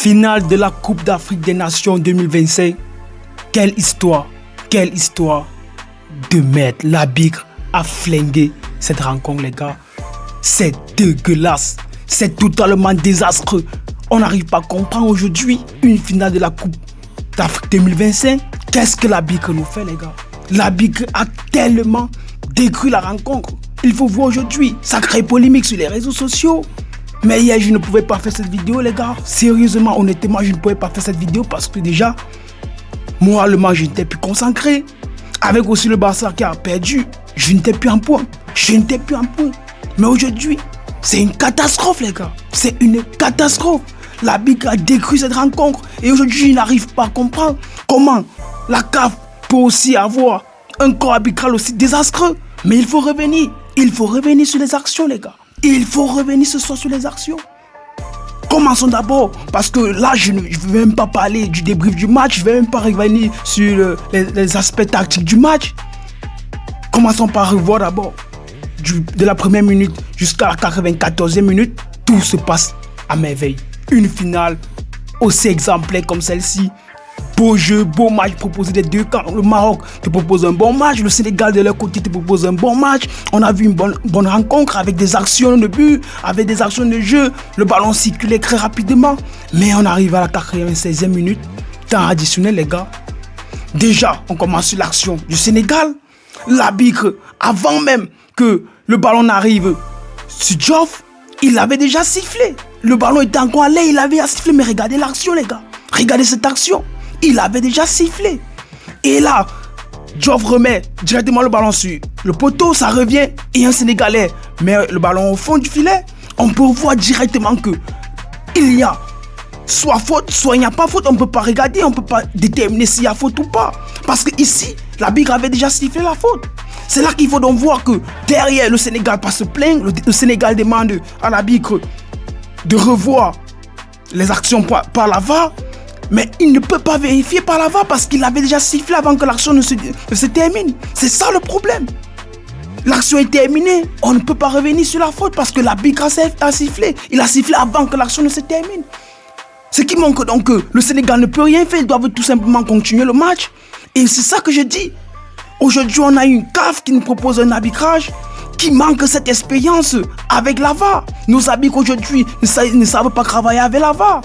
Finale de la Coupe d'Afrique des Nations 2025. Quelle histoire de mettre l'arbitre à flinguer cette rencontre, les gars. C'est dégueulasse, c'est totalement désastreux. On n'arrive pas à comprendre aujourd'hui une finale de la Coupe d'Afrique 2025. Qu'est-ce que l'arbitre nous fait, les gars? L'arbitre a tellement détruit la rencontre. Il faut voir aujourd'hui, ça crée polémique sur les réseaux sociaux. Mais hier, je ne pouvais pas faire cette vidéo, les gars. Sérieusement, honnêtement, je ne pouvais pas faire cette vidéo parce que déjà, moralement, je n'étais plus concentré. Avec aussi le Barça qui a perdu, je n'étais plus en point. Mais aujourd'hui, c'est une catastrophe, les gars. C'est une catastrophe. L'arbitre a détruit cette rencontre. Et aujourd'hui, je n'arrive pas à comprendre comment la CAF peut aussi avoir un corps arbitral aussi désastreux. Mais il faut revenir. Il faut revenir sur les actions, les gars. Il faut revenir ce soir sur les actions. Commençons d'abord, parce que là, je ne vais même pas parler du débrief du match, je ne vais même pas revenir sur les aspects tactiques du match. Commençons par revoir d'abord, de la première minute jusqu'à la 94e minute, tout se passe à merveille. Une finale aussi exemplaire comme celle-ci. Beau jeu, beau match proposé des deux camps. Le Maroc te propose un bon match, le Sénégal de leur côté te propose un bon match. On a vu une bonne rencontre avec des actions de but, avec des actions de jeu. Le ballon circulait très rapidement. Mais on arrive à la 96e minute, temps additionnel, les gars. Déjà, on commence sur l'action du Sénégal. L'arbitre, avant même que le ballon n'arrive sur Diouf, il avait déjà sifflé. Le ballon était encore à l'air, il avait sifflé. Mais regardez l'action, les gars. Regardez cette action. Il avait déjà sifflé. Et là, Diouf remet directement le ballon sur le poteau, ça revient. Et un Sénégalais met le ballon au fond du filet. On peut voir directement que il y a soit faute, soit il n'y a pas faute. On ne peut pas regarder, on ne peut pas déterminer s'il y a faute ou pas. Parce que ici, l'arbitre avait déjà sifflé la faute. C'est là qu'il faut donc voir que derrière, le Sénégal pas se plaindre. Le Sénégal demande à l'arbitre de revoir les actions par la VAR. Mais il ne peut pas vérifier par la VAR parce qu'il avait déjà sifflé avant que l'action ne se termine. C'est ça le problème. L'action est terminée, on ne peut pas revenir sur la faute parce que l'arbitre a sifflé. Il a sifflé avant que l'action ne se termine. Ce qui montre donc que le Sénégal ne peut rien faire, ils doivent tout simplement continuer le match. Et c'est ça que je dis. Aujourd'hui, on a une CAF qui nous propose un arbitrage qui manque cette expérience avec la VAR. Nos arbitres aujourd'hui ne savent pas travailler avec la VAR.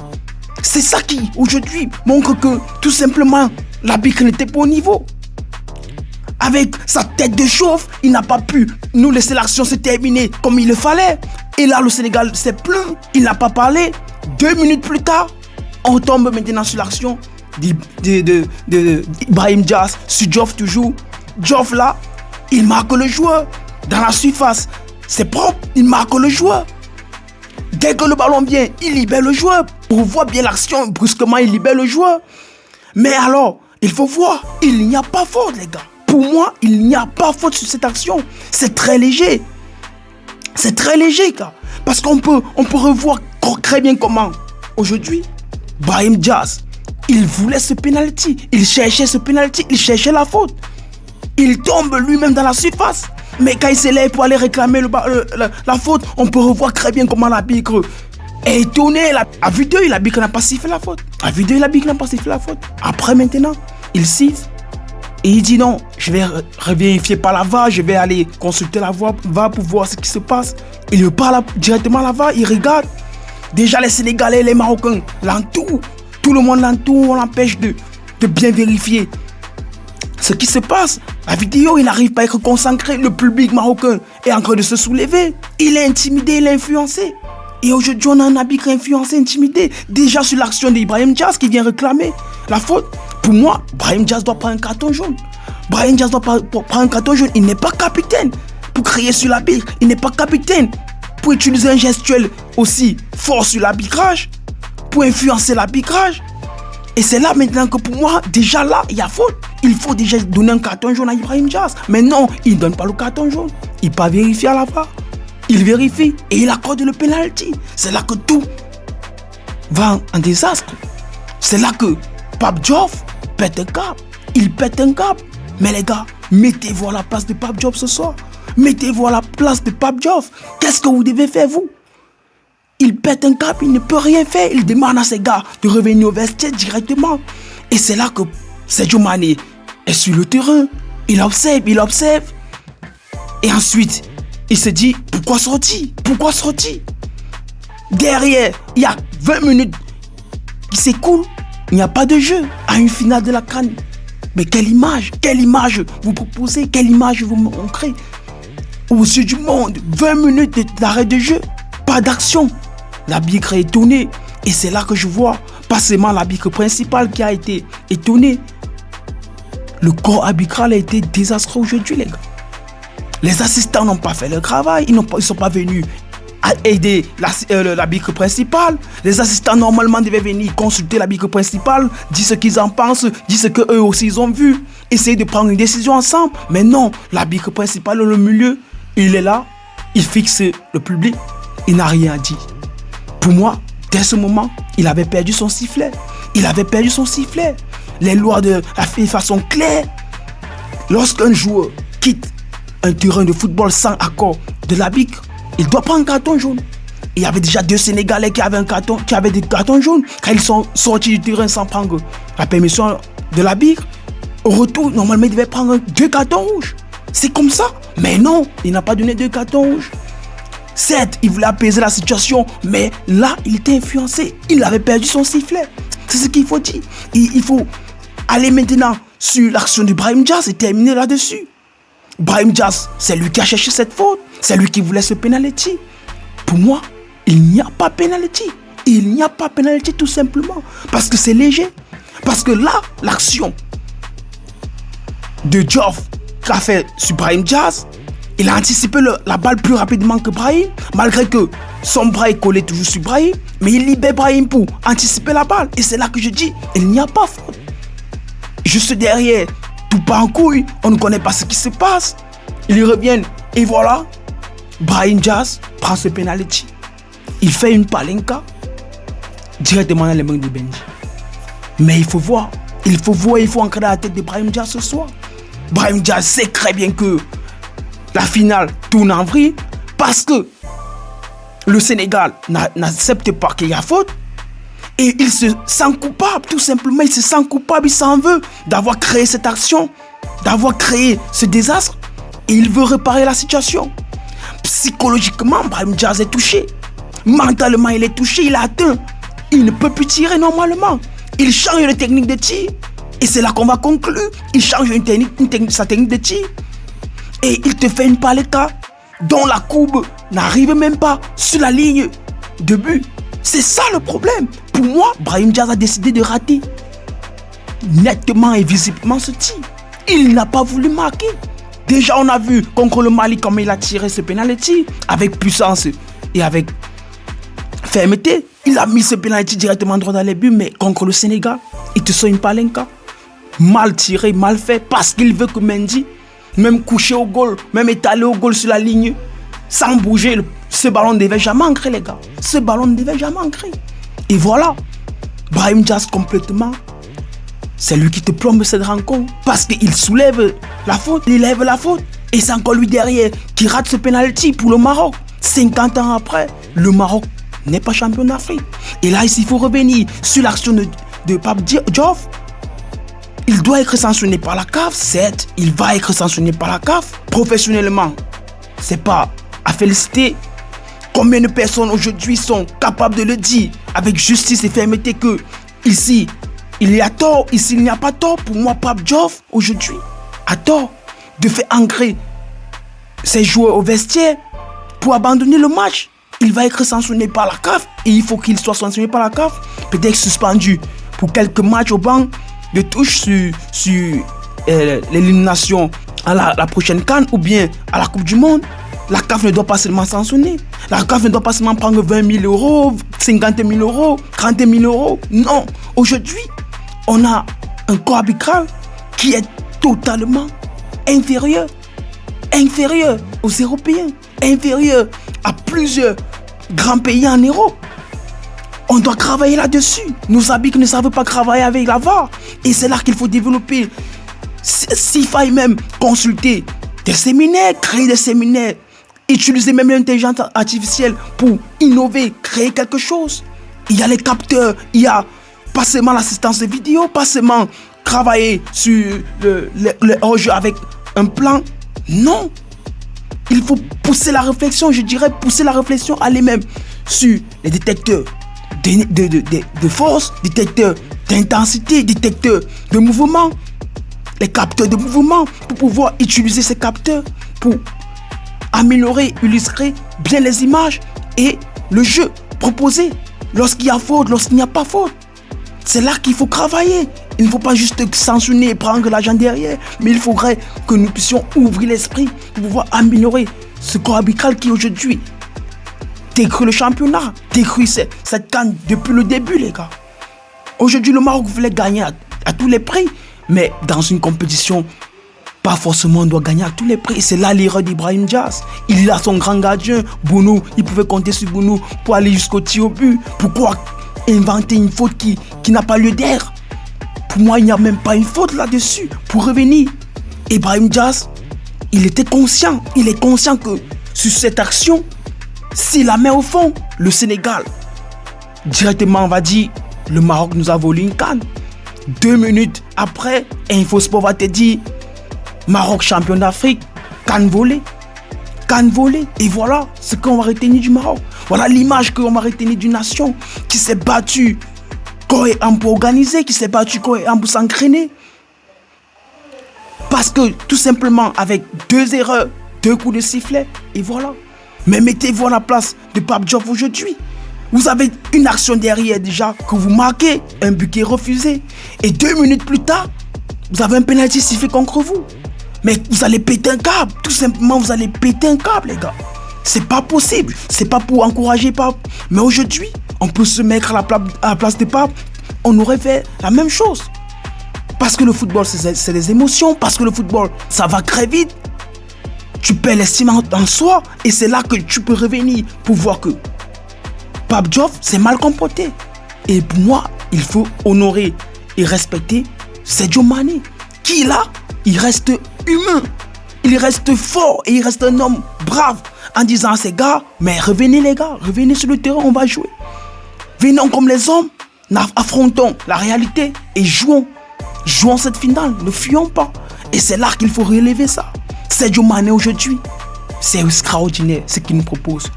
C'est ça qui, aujourd'hui, montre que, tout simplement, l'arbitre n'était pas au niveau. Avec sa tête de chauffe, il n'a pas pu nous laisser l'action se terminer comme il le fallait. Et là, le Sénégal s'est plaint, il n'a pas parlé. 2 minutes plus tard, on tombe maintenant sur l'action d'Ibrahim Diaz, sur Diouf toujours. Diouf là, il marque le joueur dans la surface. C'est propre, il marque le joueur. Dès que le ballon vient, il libère le joueur. Pour voir bien l'action, brusquement, il libère le joueur. Mais alors, il faut voir, il n'y a pas faute, les gars. Pour moi, il n'y a pas faute sur cette action. C'est très léger. C'est très léger, gars. Parce qu'on peut revoir très bien comment, aujourd'hui, Brahim Diaz, il voulait ce penalty. Il cherchait ce penalty, il cherchait la faute. Il tombe lui-même dans la surface. Mais quand il s'élève pour aller réclamer la faute, on peut revoir très bien comment l'arbitre est étonné. À vue d'œil, l'arbitre n'a pas sifflé la faute. Après maintenant, il siffle et il dit non, je vais revérifier par la VAR, je vais aller consulter la VAR pour voir ce qui se passe. Il parle directement à la VAR, il regarde. Déjà les Sénégalais et les Marocains l'entourent. Tout le monde l'entoure, on l'empêche de bien vérifier ce qui se passe. La vidéo, il n'arrive pas à être concentré. Le public marocain est en train de se soulever. Il est intimidé, il est influencé. Et aujourd'hui, on a un arbitre influencé, intimidé. Déjà sur l'action d'Ibrahim Diaz qui vient réclamer la faute. Pour moi, Brahim Diaz doit prendre un carton jaune. Il n'est pas capitaine pour crier sur l'arbitre. Il n'est pas capitaine pour utiliser un gestuel aussi fort sur l'arbitrage, pour influencer l'arbitrage. Et c'est là maintenant que pour moi, déjà là, il y a faute. Il faut déjà donner un carton jaune à Ibrahim Diaz. Mais non, il ne donne pas le carton jaune. Il ne peut pas vérifier à la VAR. Il vérifie et il accorde le penalty. C'est là que tout va en désastre. C'est là que Pape Diouf pète un câble. Il pète un câble. Mais les gars, mettez-vous à la place de Pape Diouf ce soir. Mettez-vous à la place de Pape Diouf. Qu'est-ce que vous devez faire, vous? Il pète un câble, il ne peut rien faire. Il demande à ses gars de revenir au vestiaire directement. Et c'est là que Sadio Mané est sur le terrain. Il observe. Et ensuite, il se dit, pourquoi sortir? Derrière, il y a 20 minutes qui s'écoulent. Il n'y a pas de jeu à une finale de la CAN. Mais quelle image vous proposez? Quelle image vous montrez aux yeux du monde? 20 minutes d'arrêt de jeu, pas d'action. L'arbitre est étonné. Et c'est là que je vois, pas seulement l'arbitre principal qui a été étonné. Le corps arbitral a été désastreux aujourd'hui, les gars. Les assistants n'ont pas fait leur travail. Ils ne sont pas venus à aider l'arbitre principal. Les assistants normalement devaient venir consulter l'arbitre principal, dire ce qu'ils en pensent, dire ce qu'eux aussi ils ont vu, essayer de prendre une décision ensemble. Mais non, l'arbitre principal au milieu, il est là, il fixe le public, il n'a rien dit. Pour moi, dès ce moment, il avait perdu son sifflet. Les lois de la FIFA sont claires. Lorsqu'un joueur quitte un terrain de football sans accord de l'arbitre, il doit prendre un carton jaune. Il y avait déjà 2 Sénégalais qui avaient des cartons jaunes quand ils sont sortis du terrain sans prendre la permission de l'arbitre. Au retour, normalement, il devait prendre 2 cartons rouges. C'est comme ça. Mais non, il n'a pas donné 2 cartons rouges. Certes, il voulait apaiser la situation, mais là, il était influencé. Il avait perdu son sifflet. C'est ce qu'il faut dire. Il faut aller maintenant sur l'action de Brahim Diaz et terminer là-dessus. Brahim Diaz, c'est lui qui a cherché cette faute. C'est lui qui voulait ce penalty. Pour moi, il n'y a pas penalty. Il n'y a pas penalty tout simplement. Parce que c'est léger. Parce que là, l'action de Diouf qu'a fait sur Brahim Diaz, il a anticipé la balle plus rapidement que Brahim, malgré que son bras est collé toujours sur Brahim, mais il libère Brahim pour anticiper la balle. Et c'est là que je dis, il n'y a pas faute. Juste derrière, tout part en couille, on ne connaît pas ce qui se passe. Ils reviennent et voilà, Brahim Diaz prend ce penalty. Il fait une palenka directement dans les mains de Benji. Mais il faut voir, il faut ancrer la tête de Brahim Diaz ce soir. Brahim Diaz sait très bien que la finale tourne en vrille parce que le Sénégal n'accepte pas qu'il y a faute et il se sent coupable, tout simplement. Il se sent coupable, il s'en veut d'avoir créé cette action, d'avoir créé ce désastre et il veut réparer la situation. Psychologiquement, Brahim Diaz est touché. Mentalement, il est touché, il est atteint. Il ne peut plus tirer normalement. Il change de technique de tir et c'est là qu'on va conclure. Il change sa technique de tir. Et il te fait une palenka dont la courbe n'arrive même pas sur la ligne de but. C'est ça le problème. Pour moi, Brahim Diaz a décidé de rater nettement et visiblement ce tir. Il n'a pas voulu marquer. Déjà, on a vu contre le Mali comment il a tiré ce penalty avec puissance et avec fermeté. Il a mis ce penalty directement droit dans les buts, mais contre le Sénégal, il te sort une palenka. Mal tiré, mal fait, parce qu'il veut que Mendy, même couché au goal, même étalé au goal sur la ligne, sans bouger, ce ballon ne devait jamais ancrer, les gars. Ce ballon ne devait jamais ancrer. Et voilà, Brahim Diaz complètement, c'est lui qui te plombe cette rencontre. Parce qu'il soulève la faute, il lève la faute. Et c'est encore lui derrière qui rate ce penalty pour le Maroc. 50 ans après, le Maroc n'est pas champion d'Afrique. Et là, il faut revenir sur l'action de Pape Diouf. Il doit être sanctionné par la CAF, certes, il va être sanctionné par la CAF. Professionnellement, c'est pas à féliciter. Combien de personnes aujourd'hui sont capables de le dire avec justice et fermeté que ici, il y a tort, ici, il n'y a pas tort. Pour moi, Pape Diouf, aujourd'hui, a tort de faire ancrer ses joueurs au vestiaire pour abandonner le match. Il va être sanctionné par la CAF et il faut qu'il soit sanctionné par la CAF. Peut-être suspendu pour quelques matchs au banc de touche sur l'élimination à la prochaine CAN ou bien à la Coupe du Monde. La CAF ne doit pas seulement sanctionner. La CAF ne doit pas seulement prendre 20 000 euros, 50 000 euros, 30 000 euros. Non. Aujourd'hui, on a un corps arbitral qui est totalement inférieur aux Européens, inférieur à plusieurs grands pays en Europe. On doit travailler là-dessus. Nos arbitres ne savent pas travailler avec la VAR. Et c'est là qu'il faut développer. S'il faille même consulter des séminaires, créer des séminaires utiliser même l'intelligence artificielle pour innover, créer quelque chose. Il y a les capteurs, il y a pas seulement l'assistance de vidéo, pas seulement travailler sur le hors-jeu avec un plan. Non, il faut pousser la réflexion, je dirais pousser la réflexion, aller même sur les détecteurs de force, détecteurs d'intensité, détecteurs de mouvement, les capteurs de mouvement, pour pouvoir utiliser ces capteurs pour améliorer, illustrer bien les images et le jeu proposé lorsqu'il y a faute, lorsqu'il n'y a pas faute. C'est là qu'il faut travailler. Il ne faut pas juste sanctionner et prendre l'argent derrière, mais il faudrait que nous puissions ouvrir l'esprit pour pouvoir améliorer ce corps arbitral qui aujourd'hui détruit le championnat, détruit cette CAN depuis le début, les gars. Aujourd'hui, le Maroc voulait gagner à tous les prix, mais dans une compétition, pas forcément on doit gagner à tous les prix. C'est là l'erreur d'Ibrahim Diaz. Il a son grand gardien, Bounou. Il pouvait compter sur Bounou pour aller jusqu'au tir au but. Pourquoi inventer une faute qui n'a pas lieu d'être? Pour moi, il n'y a même pas une faute là-dessus. Pour revenir, Ibrahim Diaz, il était conscient. Il est conscient que sur cette action, s'il la met au fond, le Sénégal, directement, on va dire, le Maroc nous a volé une CAN. 2 minutes après, InfoSport va te dire Maroc champion d'Afrique, CAN volé. CAN volé. Et voilà ce qu'on va retenir du Maroc. Voilà l'image qu'on va retenir d'une nation qui s'est battue corps et âme pour organiser, qui s'est battue corps et âme pour s'entraîner. Parce que tout simplement avec 2 erreurs, 2 coups de sifflet, et voilà. Mais mettez-vous à la place de Pape Diop aujourd'hui. Vous avez une action derrière déjà que vous marquez, un but qui est refusé. Et 2 minutes plus tard, vous avez un penalty sifflé contre vous. Mais vous allez péter un câble. Tout simplement, vous allez péter un câble, les gars. C'est pas possible. C'est pas pour encourager Pape. Mais aujourd'hui, on peut se mettre à la place de Pape. On aurait fait la même chose. Parce que le football, c'est des émotions. Parce que le football, ça va très vite. Tu perds l'estime en soi. Et c'est là que tu peux revenir pour voir que Pape Diop s'est mal comporté. Et pour moi, il faut honorer et respecter Sadio Mané. Qui là, il reste humain. Il reste fort et il reste un homme brave en disant à ces gars, mais revenez les gars, revenez sur le terrain, on va jouer. Venons comme les hommes, affrontons la réalité et jouons. Jouons cette finale, ne fuyons pas. Et c'est là qu'il faut relever ça. Sadio Mané aujourd'hui, c'est extraordinaire ce qu'il nous propose.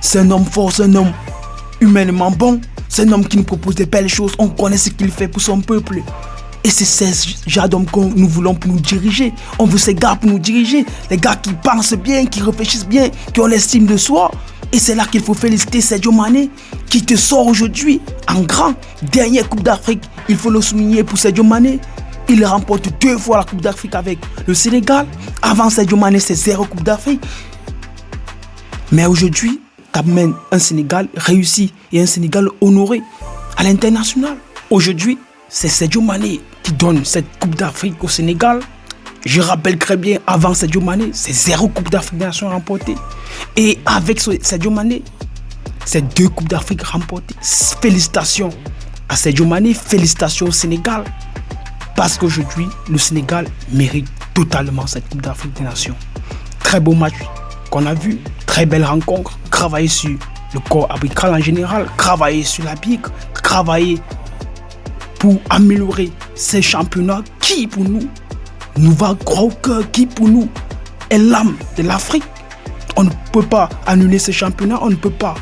C'est un homme fort, c'est un homme humainement bon. C'est un homme qui nous propose de belles choses. On connaît ce qu'il fait pour son peuple. Et c'est ces genre d'hommes que nous voulons pour nous diriger. On veut ces gars pour nous diriger. Les gars qui pensent bien, qui réfléchissent bien, qui ont l'estime de soi. Et c'est là qu'il faut féliciter Sadio Mané, qui te sort aujourd'hui en grand. Dernière Coupe d'Afrique, il faut le souligner pour Sadio Mané. Il remporte 2 fois la Coupe d'Afrique avec le Sénégal. Avant Sadio Mané, c'est 0 Coupe d'Afrique. Mais aujourd'hui, tu mènes un Sénégal réussi et un Sénégal honoré à l'international. Aujourd'hui, c'est Sadio Mané qui donne cette Coupe d'Afrique au Sénégal. Je rappelle très bien, avant Sadio Mané, c'est 0 Coupe d'Afrique des Nations remportée. Et avec Sadio Mané, c'est 2 Coupes d'Afrique remportées. Félicitations à Sadio Mané, félicitations au Sénégal. Parce qu'aujourd'hui, le Sénégal mérite totalement cette Coupe d'Afrique des Nations. Très beau match qu'on a vu, très belle rencontre. Travailler sur le corps arbitral en général, travailler sur la pique, travailler pour améliorer ces championnats qui pour nous va droit au cœur, qui pour nous est l'âme de l'Afrique. On ne peut pas annuler ces championnats, on ne peut pas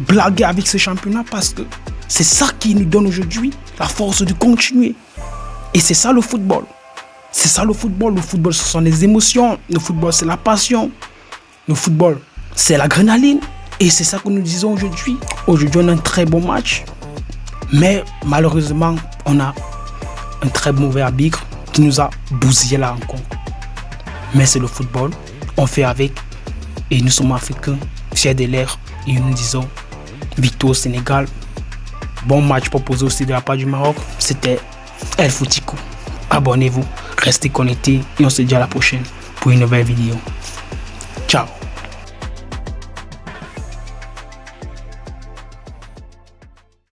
blaguer avec ces championnats parce que c'est ça qui nous donne aujourd'hui la force de continuer. Et c'est ça le football. C'est ça le football. Le football, ce sont les émotions. Le football, c'est la passion. Le football, c'est l'adrénaline. Et c'est ça que nous disons aujourd'hui. Aujourd'hui, on a un très bon match. Mais malheureusement, on a un très mauvais arbitre qui nous a bousillé la rencontre. Mais c'est le football. On fait avec. Et nous sommes africains, fiers de l'air. Et nous disons victoire au Sénégal. Bon match proposé aussi de la part du Maroc. C'était El Foutico. Abonnez-vous, restez connectés et on se dit à la prochaine pour une nouvelle vidéo. Ciao.